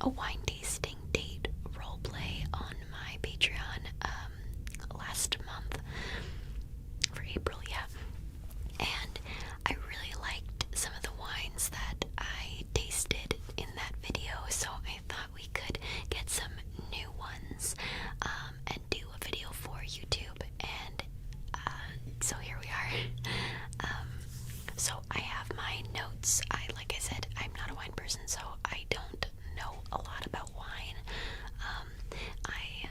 a wine tasting date role play on my Patreon last month for April, yeah. And I really liked some of the wines that I tasted in that video, so I thought we could get some new ones and do a video for YouTube. And so here we are. So I have my notes. Like I said, I'm not a wine person, so I don't know a lot about wine. I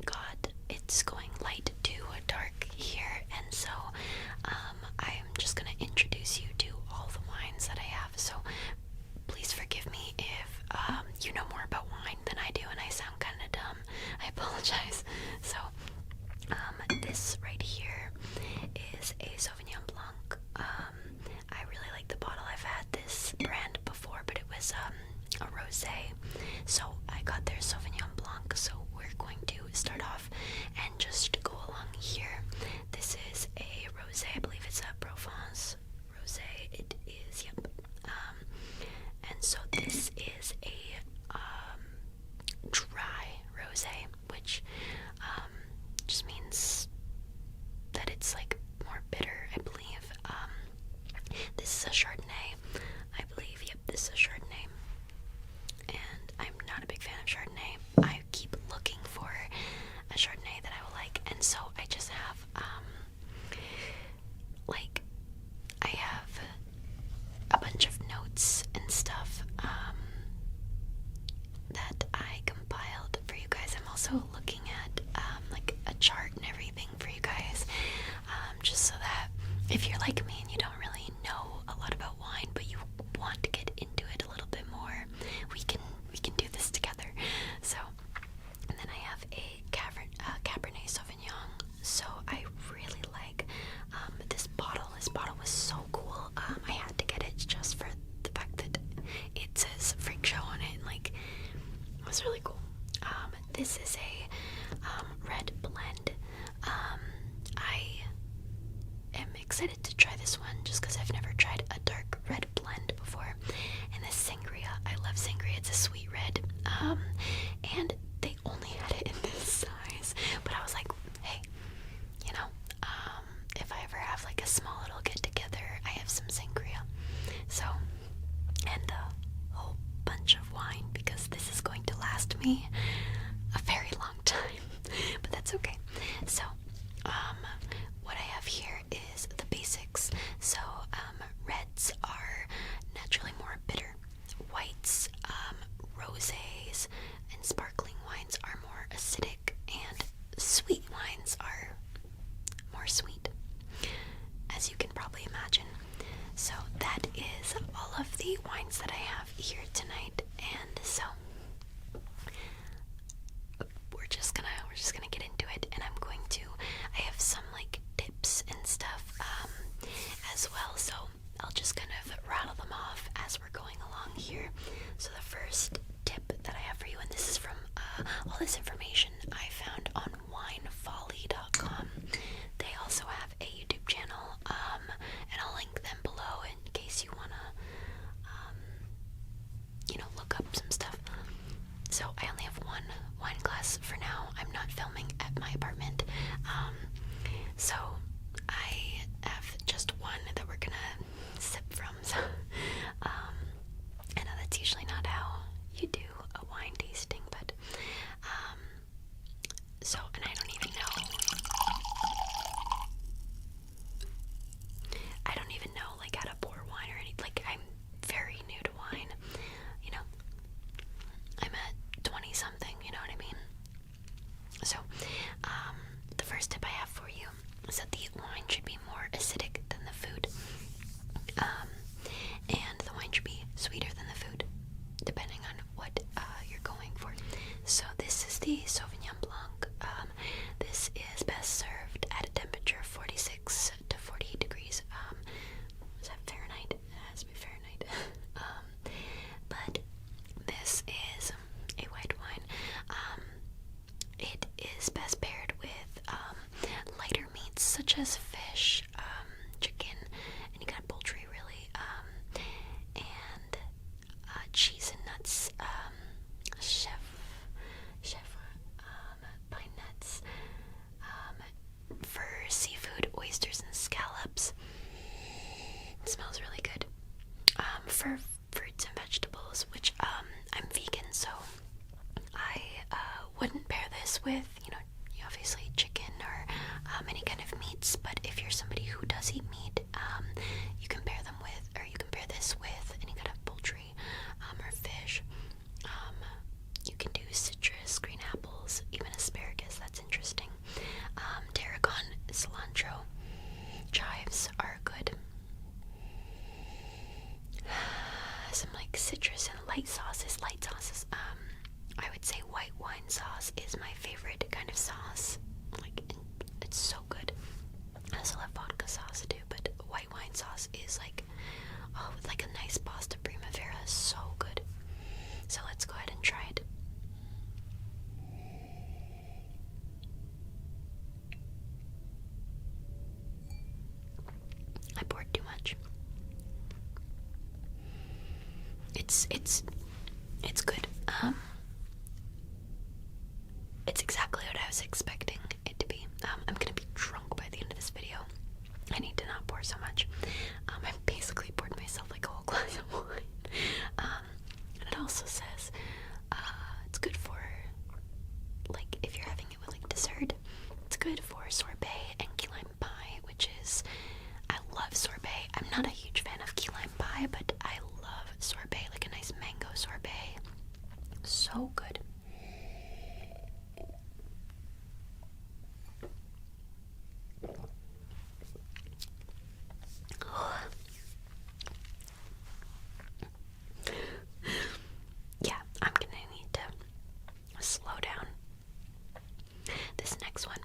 got it's going light to dark here, and so I'm just gonna introduce you to all the wines that I have. So please forgive me if you know more about wine than I do and I sound kind of dumb. I apologize. So this right here is a Sauvignon Blanc. I really like the bottle. I've had this brand before, but it was a rosé. So I got their Sauvignon Blanc. So we're going to start off and just go along here. This is a rosé. I believe it's a Provence rosé. It is, yep. And so this is a dry rosé, which just means that it's like more bitter, I believe. This is a Chardonnay, I believe. Yep, this is a Chardonnay. And I'm not a big fan of Chardonnay. I keep looking for a Chardonnay that I will like, and so I just have I have a bunch of notes and stuff that I compiled for you guys. I'm also looking at like a chart and everything for you guys, just so that if you're like me and you don't really know a lot about wine, but you want to get into it a little bit more, we can do this together. So, and then I have a Cabernet Sauvignon. So I really like this bottle. This bottle was so cool. I had to get it just for the fact that it says Freak Show on it, and like it was really cool. This is a red blend. I am excited to try this one just because I've never tried a dark red blend before. And this Sangria, I love Sangria. It's a sweet red. And they only had it in this size, but I was like, hey, you know, if I ever have like a small little get together, I have some Sangria. So, and a whole bunch of wine, because this is going to last me a very long time, but that's okay. So, what I have here is the basics. So, reds are naturally more bitter. Whites, rosés, and sparkling wines are more acidic, and sweet wines are more sweet, as you can probably imagine. So that is all of the wines that I have here tonight, and so we're just gonna get into it. And I have some like tips and stuff as well, so I'll just kind of rattle them off as we're going along here. So the first tip that I have for you, and this is from all this information I found on winefolly.com. They also have a YouTube channel, and I'll link them below in case you wanna look up some stuff. So I only have one wine glass for now. I'm not filming at my apartment. So I have just one that we're gonna sip from. So I know that's usually not how you do a wine tasting, but so, and I don't even know like how to pour wine or anything. Like, I'm very new to wine, you know. I'm at 20 something, you know what I mean? So, the first tip I have for you is that the wine should be more acidic than the food. And the wine should be sweeter than the food, depending on what you're going for. So this is the Sauvignon Blanc. This is best served at a temperature of 46 to 48 degrees. Is that Fahrenheit? It has to be Fahrenheit. But this is a white wine. It is best paired with lighter meats such as fish, chicken, any kind of poultry really, and cheese and nuts. scallops. It smells really good. For fruits and vegetables, which I'm vegan, so I wouldn't pair this with, obviously chicken or any kind of meats. But if you're somebody who does eat meat, you can pair this with any kind of poultry or fish. You can do citrus, green apples, even asparagus. That's interesting. Tarragon, cilantro, chives are good. Some like citrus and light sauces. I would say white wine sauce is my favorite kind of sauce. Like, it's so good. I also love vodka sauce too, but white wine sauce is like, with like a nice pasta primavera, so good. So let's go ahead and try it. I poured too much. It's good. It's exactly what I was expecting it to be. I'm gonna be drunk by the end of this video. I need to not pour so much. I basically poured myself like a whole glass of wine. And it also says it's good for, like, if you're having it with like dessert. It's good for sorbet and key lime pie, which is, I love sorbet. I'm not a huge fan of key lime pie, but I love sorbet, like a nice mango sorbet. So good. Yeah, I'm gonna need to slow down. This next one,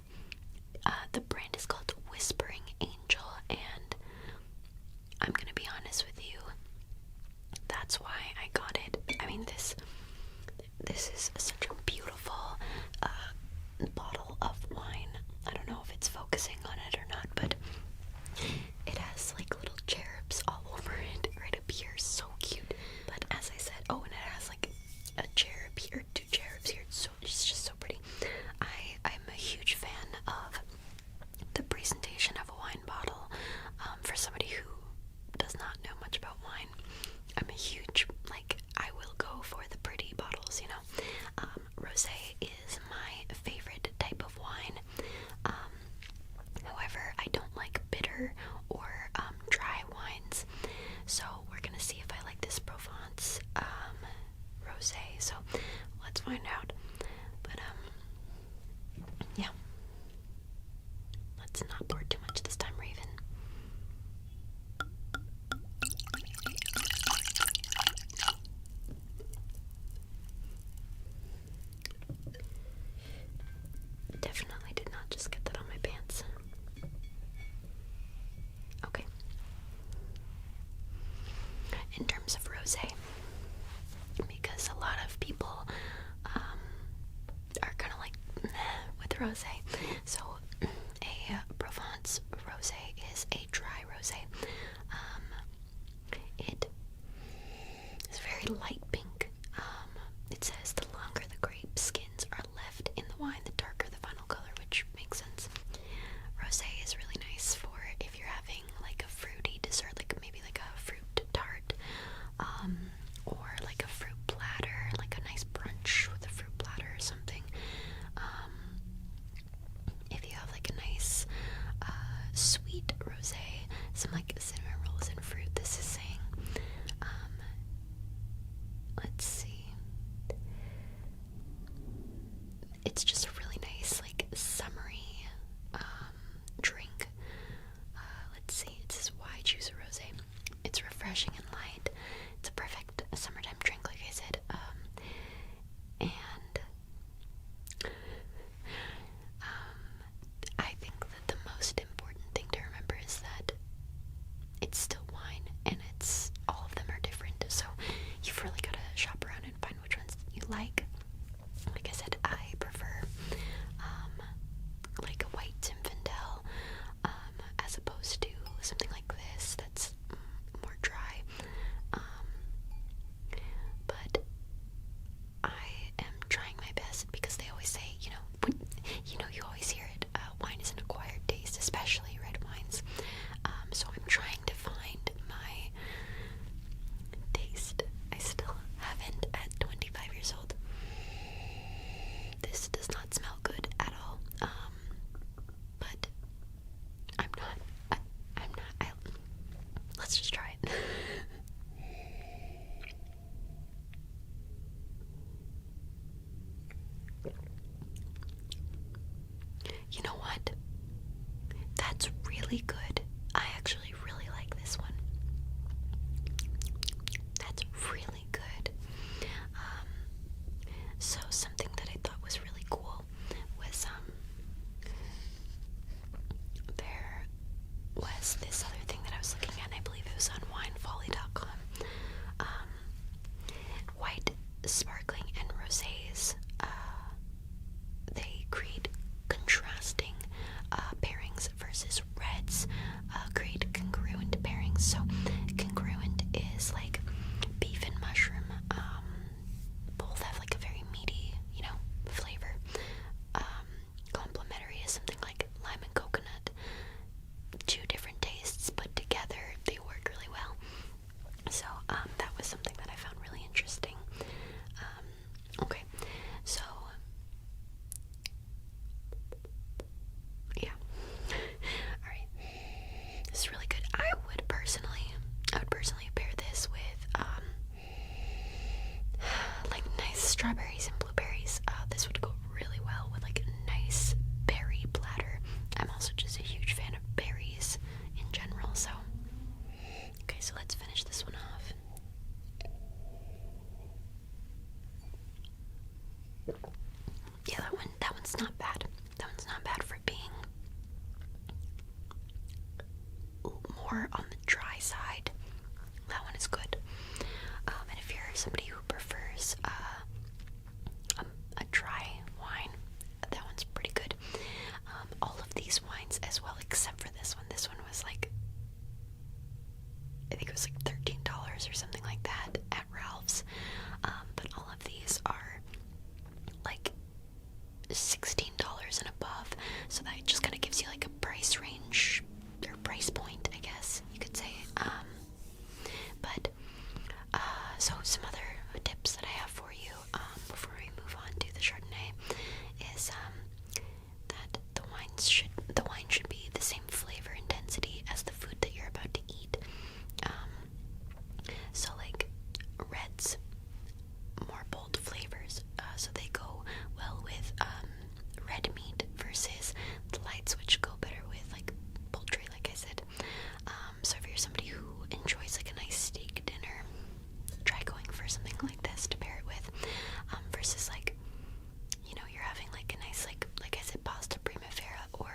the brand is called Whispering Angel, and I'm gonna be honest with you, that's why I got it. I mean, this is such a beautiful bottle of wine. I don't know if it's focusing on it or not, but it has like little cherubs all over it right up here. So cute. But as I said, and it has like a cherub here, two cherubs here. It's just so pretty. I'm a huge fan of the presentation of a wine bottle. For somebody who does not know much about wine, I'm a huge, I will go for the pretty bottles, Rosé is my favorite type of wine. However, I don't like bitter or dry wines. So we're gonna see if I like this Provence rosé. So let's find out. But yeah. Let's not pour too much this time, Raven. Definitely did not just get that on my pants. Okay. In terms of rosé, because a lot of people are kind of like with rosé. So a Provence rosé is a dry rosé. It is very light pink. It says the longer the grape skins are left in the wine, the darker the final color, which makes sense. Rosé is really nice for if you're having like a fruity dessert, like maybe like a fruit tart, or like a fruit platter, like a nice brunch with a fruit platter or something. If you have like a nice sweet rosé, some like cinnamon rolls and fruit, this is saying. Let's see. It's just a really nice, like, summery drink. Let's see. It says, why choose a rosé? It's refreshing and light. It's a perfect summertime drink, like I said. And I think that the most important thing to remember is that it's still wine, and all of them are different. So you've really got to shop around and this does not smell good at all. But I'm not. Let's just try it. You know what? That's really good. I actually really like this one. That's really good. So something that I thought was really cool was there was this other thing that I was looking at, and I believe it was on winefolly.com. White, sparkling, and rosés. They create contrasting pairings versus reds, create congruent pairings. So congruent is like beef and mushroom. Both have like a very meaty, flavor. Complementary is something like lime and coconut. Two different tastes, but together they work really well. So that was something that I found really interesting. Okay, so yeah. Alright. This is really good. I would personally pair this with like nice strawberries and blueberries. This would go really well with like a nice berry platter. I'm also just a huge fan of berries in general, so okay, so let's finish this one off. Yeah, that one's not bad. That one's not bad for being more on the dry side. That one is good. And if you're somebody who prefers a dry wine, that one's pretty good. All of these wines as well, except for this one. This one was like, I think it was like $13 or something like that at Ralph's. But all of these are like $16 and above, so that just kind of gives you like a price range or price point, I guess you could say. But so some other tips that I have for you before we move on to the Chardonnay is that the wine should be the same flavor intensity as the food that you're about to eat. So like reds, more bold flavors, so they go well with red meat versus the lights, which go better with like poultry, like I said. So if you're somebody who enjoys like a nice steak dinner, try going for something like this to pair it with, versus like, you're having like a nice like I said, pasta primavera or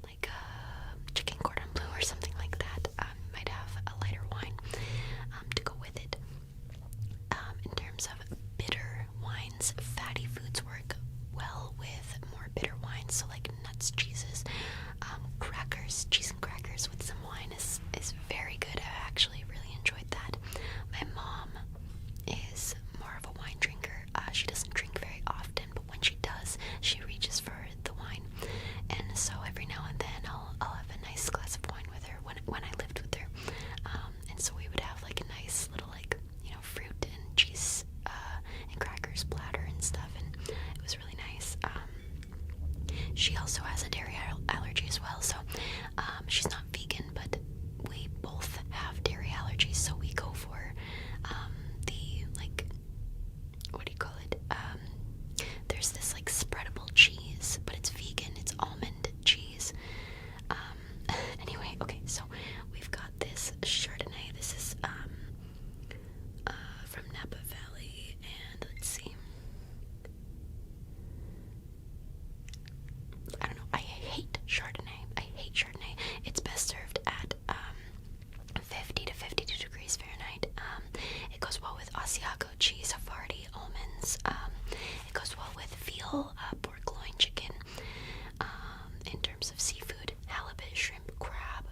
like chicken cordon bleu or something like that. Might have a lighter wine to go with it. In terms of bitter wines, fatty foods work well with more bitter wines, so like nuts, cheeses, crackers, cheese and crackers with some wine is very good. I actually really enjoyed that. My mom is more of a wine drinker. She doesn't drink very often, but when she does, she reaches for the wine. And so every now and then I'll have a nice glass of wine with her when I lived with her. And so we would have like a nice little like, fruit and cheese and crackers platter and stuff, and it was really nice. She also has a dairy allergy as well, so she's not vegan, but we both have dairy allergies, so we go for the like, what do you call it? There's this like spreadable cheese, but it's vegan. It's almond cheese. Anyway, okay, so we've got this Chardonnay. This is from Napa Valley, and let's see. I don't know. I hate Chardonnay. It's best served at 50 to 52 degrees Fahrenheit. It goes well with Asiago cheese, Havarti, almonds. It goes well with veal, pork loin, chicken. In terms of seafood, halibut, shrimp, crab,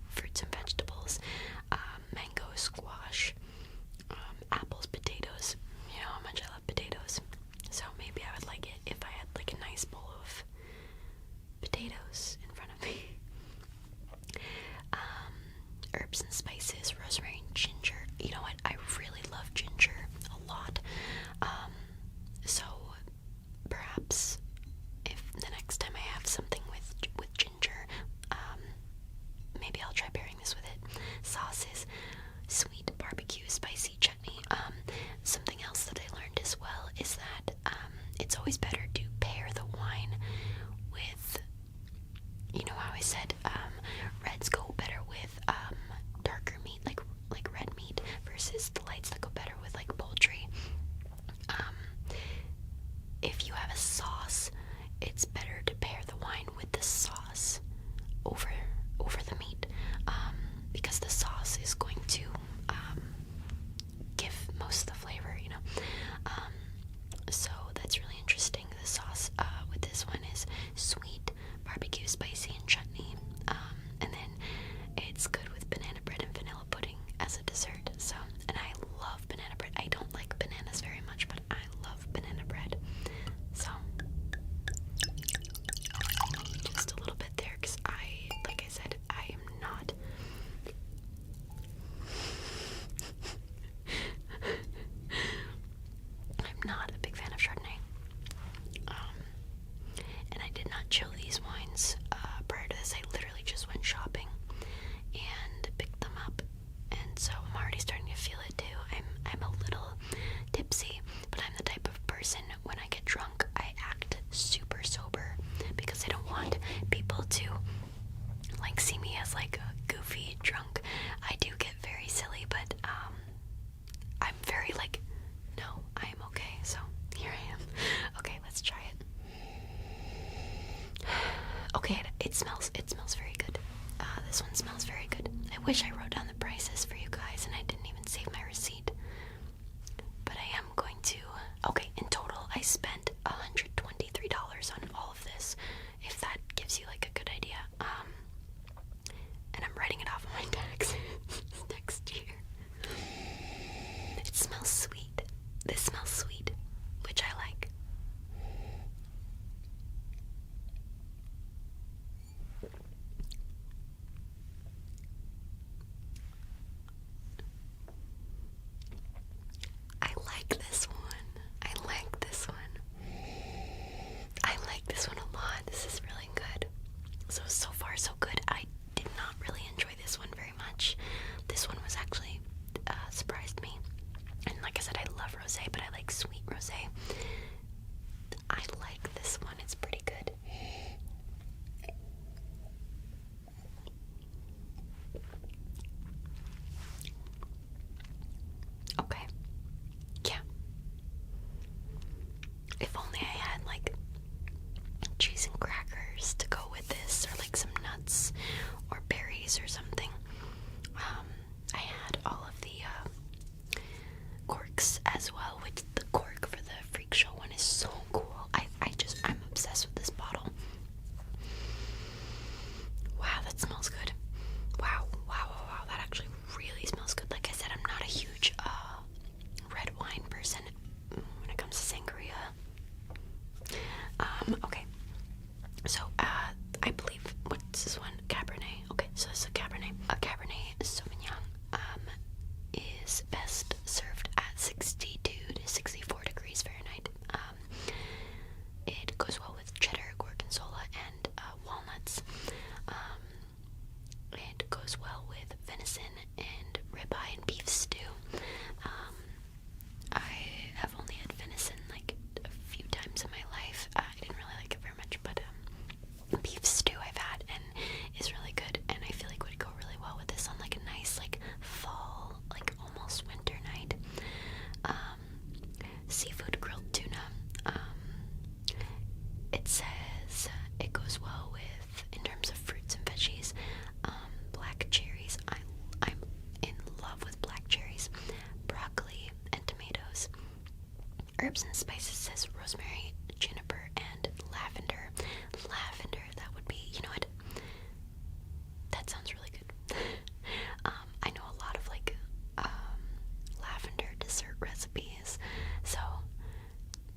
fruits and vegetables, mango, squash, apples, potatoes. You know how much I love potatoes. So maybe I would like it if I had like a nice bowl of potatoes in front of me. Herbs and spices, rosemary and ginger. You know what? I versus the lights that go better with like poultry. If you have a sauce, it's better to pair the wine with the sauce over the meat, because the sauce is going to give most of the flavor, you know. So that's really interesting. The sauce with this one is sweet, barbecue, spicy, and chutney. And then it's good with banana bread and vanilla pudding as a dessert. So, and I love banana bread. I don't like bananas very much, but I love banana bread. So, just a little bit there, because like I said, I am not. I'm not a big fan of Chardonnay. And I did not chill these wines prior to this. I literally just went shopping and picked them up, and so I'm already starting to feel it too. I'm a little tipsy, but I'm the type of person, when I get drunk, I act super sober because I don't want people to like see me as like a goofy drunk. I do get very silly, but I'm very like, no, I am okay. So here I am. Okay, let's try it. Okay, it smells very good. This one smells very good. I wish I wrote down the prices for you guys and I didn't even save my receipt. But I am going to. Okay, in total I spent $123 on all of this, if that gives you like a good idea. And I'm writing it off on my taxes next year. It smells sweet. This smells sweet, which I like. I like this one. I like this one. I like this one a lot. This is really good. So far so good. I did not really enjoy this one very much. This one was actually surprised me. And like I said, I love rosé, but I like sweet rosé. I like this one. It's pretty good. Okay. Yeah. If only I had like cheese and crackers to go with this, or like some nuts or berries or something. I had all of the corks as well, which the cork for the Freak Show one is so cool. I'm obsessed with this bottle. Wow, that smells good. Wow, that actually really smells good. Like I said, I'm not a huge red wine person when it comes to sangria. Okay. So, I believe, what's this one? Cabernet. Okay, so it's a Cabernet. A Cabernet Sauvignon, is best served at 62 to 64 degrees Fahrenheit. It goes well with cheddar, gorgonzola, and walnuts. It goes well with venison and ribeye and beef stew. I have only had venison like a few times in my life. I didn't really like it very much, but beef stew I've had and is really good, and I feel like would go really well with this on like a nice like fall, like almost winter night. Seafood grilled tuna. It says it goes well with, in terms of fruits and veggies, black cherries. I'm in love with black cherries, broccoli and tomatoes. Herbs and spices says rosemary, juniper, and lavender. Lavender, that would be, you know what? That sounds really good. I know a lot of like lavender dessert recipes, so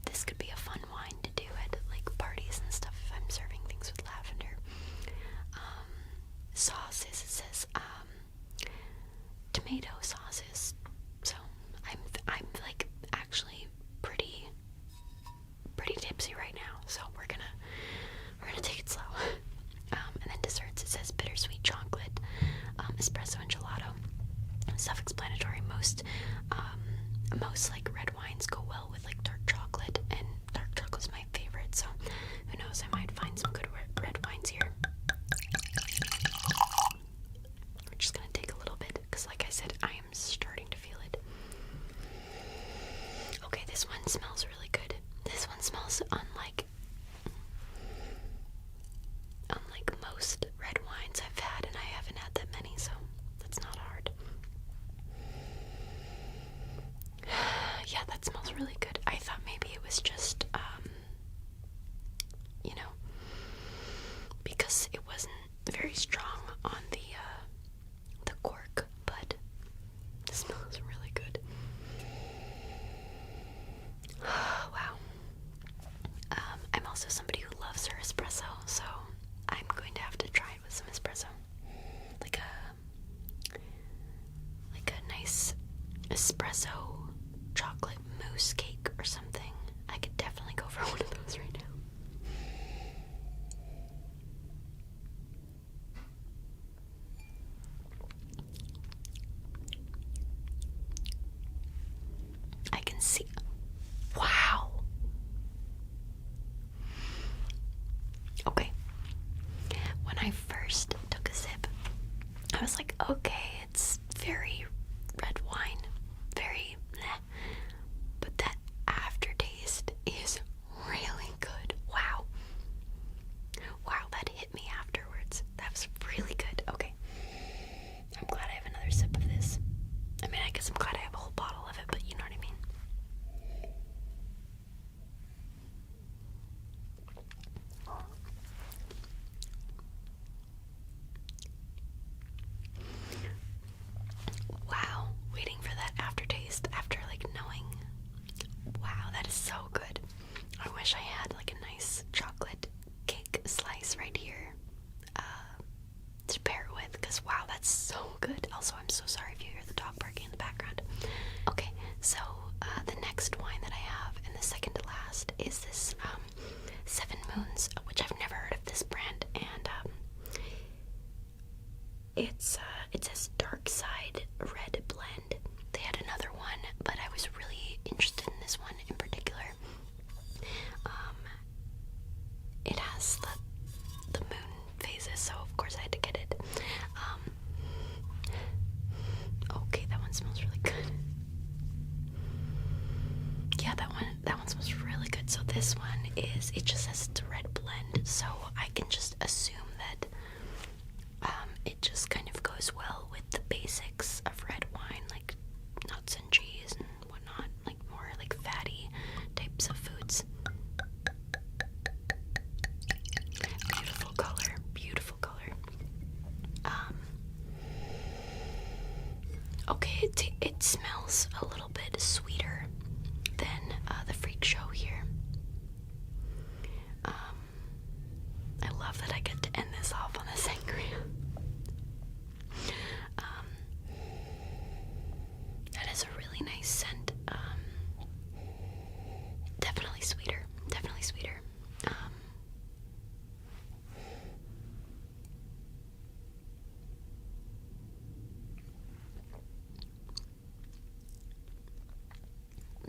this could be a fun wine to do at like parties and stuff if I'm serving things with lavender. Sauces, it says tomato sauces. So I'm like actually pretty tipsy right now, so we're gonna take it slow. And then desserts, it says bittersweet chocolate, espresso and gelato. Self-explanatory. Most like red wines go well with like dark chocolate, and dark chocolate's my favorite, so who knows, I might find some good red wines here. We're just gonna take a little bit, because like I said, I am starting to feel it. espresso chocolate mousse cake or something. I could definitely go for one of those right now. I can see. Wow. Okay. When I first took a sip, I was like, okay, it's very red wine, very meh. But that aftertaste is really good. Wow. Wow, that hit me afterwards. That was really good. Okay. I'm glad I have another sip of this. I mean, I guess I'm glad I have a whole bottle of it, but you know what I mean. Wow, waiting for that aftertaste after like knowing. Wow, that is so good. I wish I had like a nice chocolate cake slice right here to pair it with, because wow, that's so good. Also, I'm so sorry if you hear the dog barking in the background. Okay, so the next wine that I have, and the second to last, is this Seven Moons, which I've never heard of this brand, and it says Dark Side Red Blend. They had another one, but I was really interested in this one in particular. It has the moon phases, so of course I had to get it. Okay, that one smells really good. Yeah, that one smells really good. So this one it just says it's a red blend, so I can just assume that it just kind of goes well with the basics of red wine, like nuts and cheese and whatnot, like more like fatty types of foods. Beautiful color, beautiful color. Okay, it smells a little bit sweeter than the Freak Show here. I love that I get to end this off on a sangria. That is a really nice scent. Definitely sweeter. Definitely sweeter.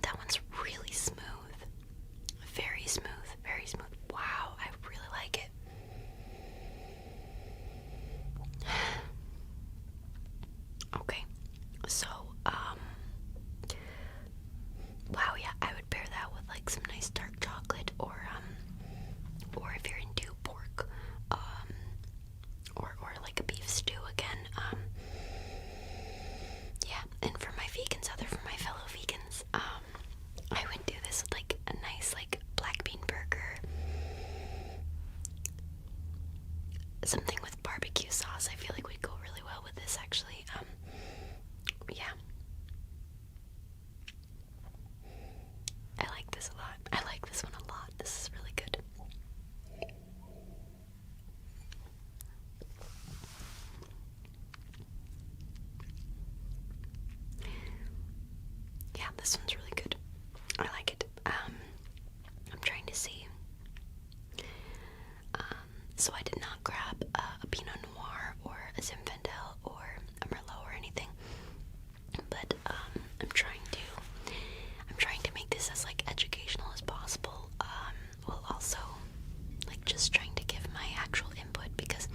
That one's really smooth. Very smooth. Very smooth. Wow, I really like it. Okay, so, wow, yeah, I would pair that with, like, some nice dark chocolate, or if you're into pork, or like a beef stew again, yeah, and for my vegans, for my fellow vegans, I would do this with, like, a nice, like, black bean burger, something with barbecue sauce. I feel like we'd go really well with this, actually. Yeah. I like this a lot. I like this one a lot. This is really good. Yeah, this one's really good. I like it. I'm trying to see. So I did not grab a Pinot Noir or a Zinfandel or a Merlot or anything, but I'm trying to make this as like educational as possible, while also like just trying to give my actual input, because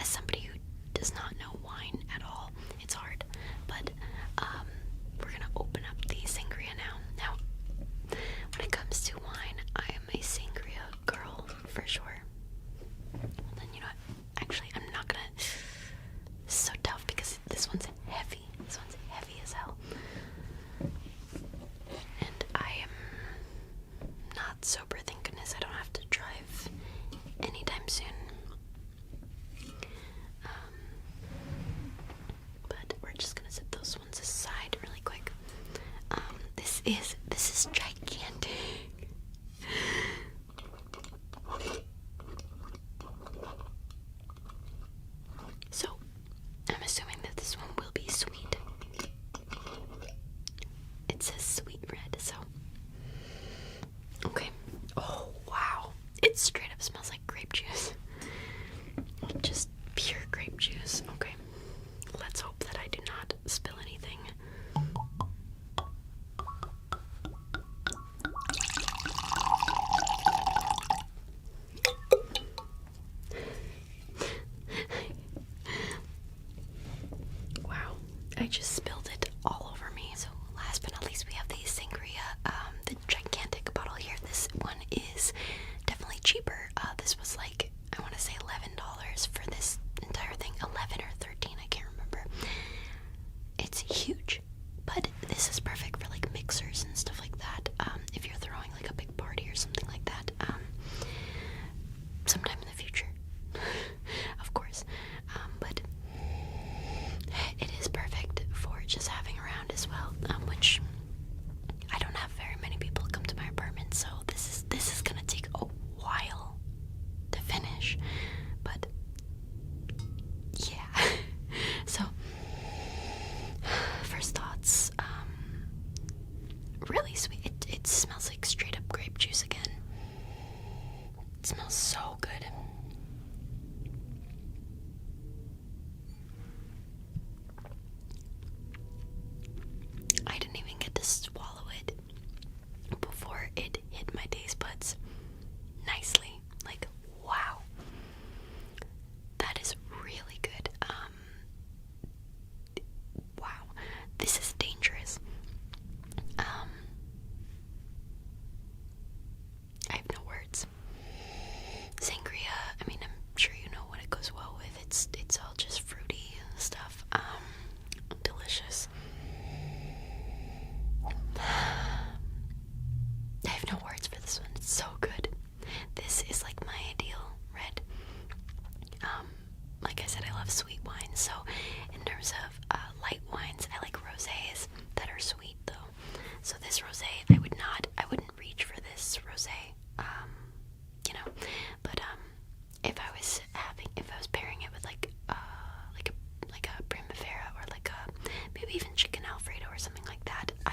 as somebody who does not know wine at all, it's hard. But we're gonna open up the sangria now. Now, when it comes to wine, I am a sangria girl for sure. Then you know what? Actually, I'm not gonna. It's so tough because this one's heavy. This one's heavy as hell. And I am not sober, thank goodness. I don't have to drive anytime soon. But we're just gonna set those ones aside really quick. This is gigantic. So, I'm assuming that this one will be sweet.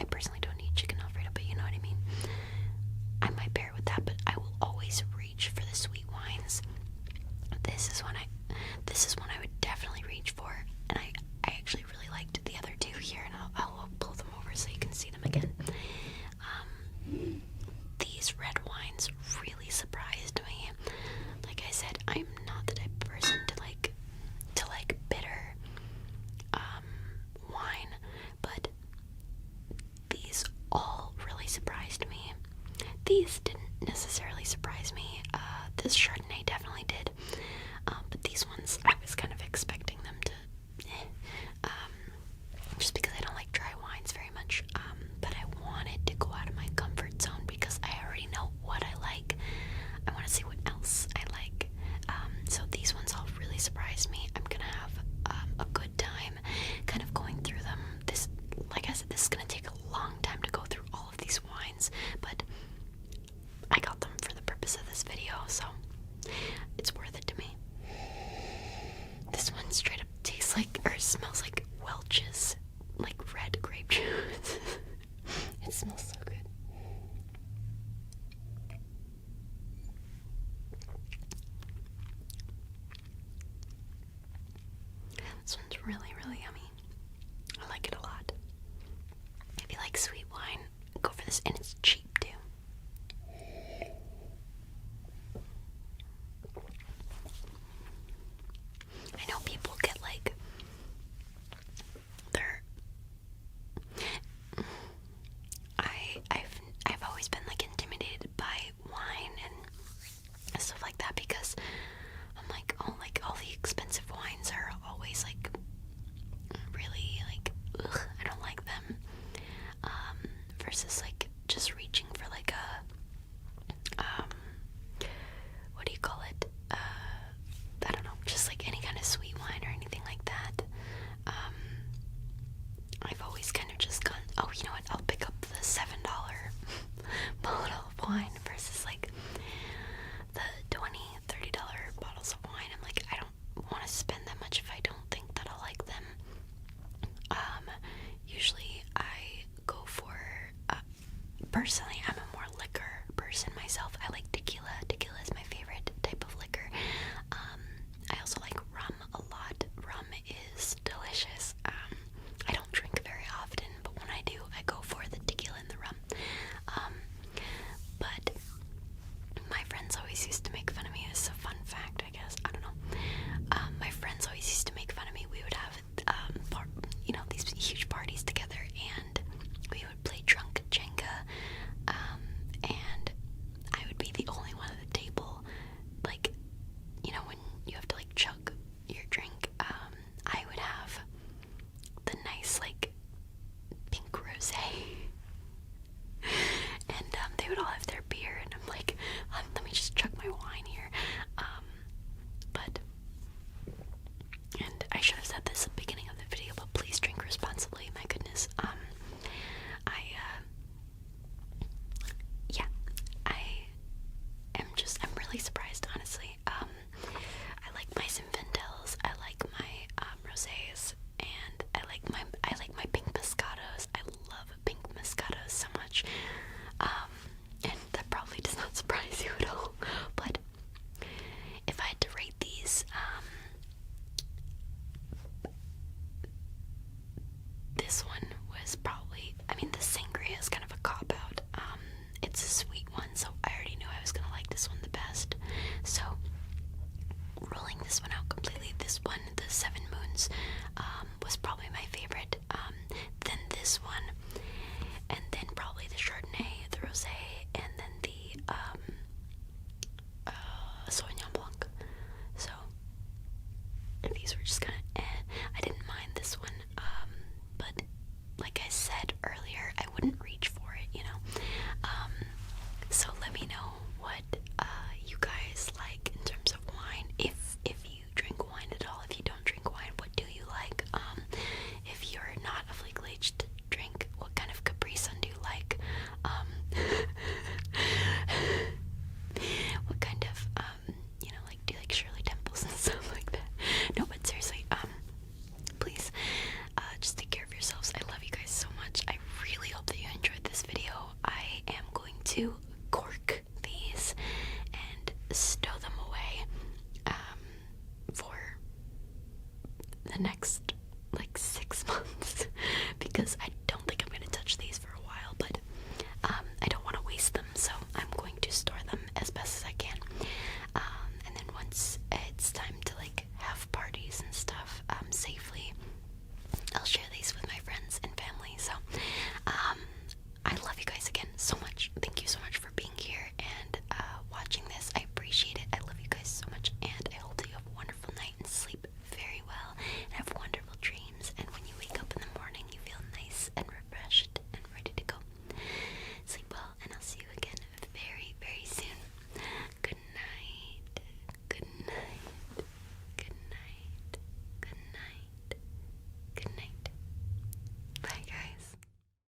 I personally don't eat chicken Alfredo, but you know what I mean. I might pair it with that, but I will always reach for the sweet wines. This is one I would definitely reach for, and I actually really liked the other two here, and I'll pull them over so you can see them again. These red wines really surprised me. Like I said, I'm not the type of person to like bitter wine, but these all really surprised me. These didn't necessarily surprise me. This Chardonnay definitely did, but these ones I was kind of expecting them to, just because I don't like dry wines very much. But I wanted to go out of my comfort zone because I already know what I like. I want to see what else I like. So these ones all really surprised me. I'm gonna have a good time kind of going through them. This, like I said, this is gonna take a long time to go through all of these wines, but I got them for the purpose of this video, so it's worth it to me. This one straight up tastes like, or smells like Welch's, like red grape juice. It smells so good. This one's really, really yummy. I like it a lot. If you like sweet wine, go for this, and it's cheap too. I know people get like I've always been like intimidated by wine and stuff like that because I'm like, oh, like all the expensive wines are always like really like, ugh, I don't like them. Versus like just reaching for like a what do you call it? I don't know, just like any kind of sweet wine or anything like that. I've always kind of just gone, oh, you know what, I'll pick up the $7 bottle of wine versus like the $20, $30 bottles of wine. I'm like, I don't want to spend that much if I don't think that I'll like them. Usually I go for, personally, I'm a more liquor person myself. I like tequila. Tequila is my favorite type of liquor. I also like rum a lot. Rum is delicious. I don't drink very often, but when I do, I go for the tequila and the rum. But my friends always used to make fun of me. This is a fun fact, I guess. I don't know. My friends always used to make fun of me. We would have, these huge parties together, and we would play drunk Jenga, and I would be the only one at the table. Like, when you have to like chug your drink, I would have the nice like pink rosé, and they would all have their beer, and I'm like, let me just chug my wine here. And I should have said this at the beginning of the video, but please drink responsibly. My goodness. I'm really surprised, honestly. I like my Zinfandels, I like my rosés, and I like my pink Moscatos. I love pink Moscatos so much. And that probably does not surprise you at all. But if I had to rate these, this one was probably, the Sangria is kind of a cop-out. It's a sweet one, so I already knew I was going to like this one the best. So, ruling this one out completely, this one, the Seven Moons, was probably my favorite. Then this one, and then probably the Chardonnay, the Rosé, to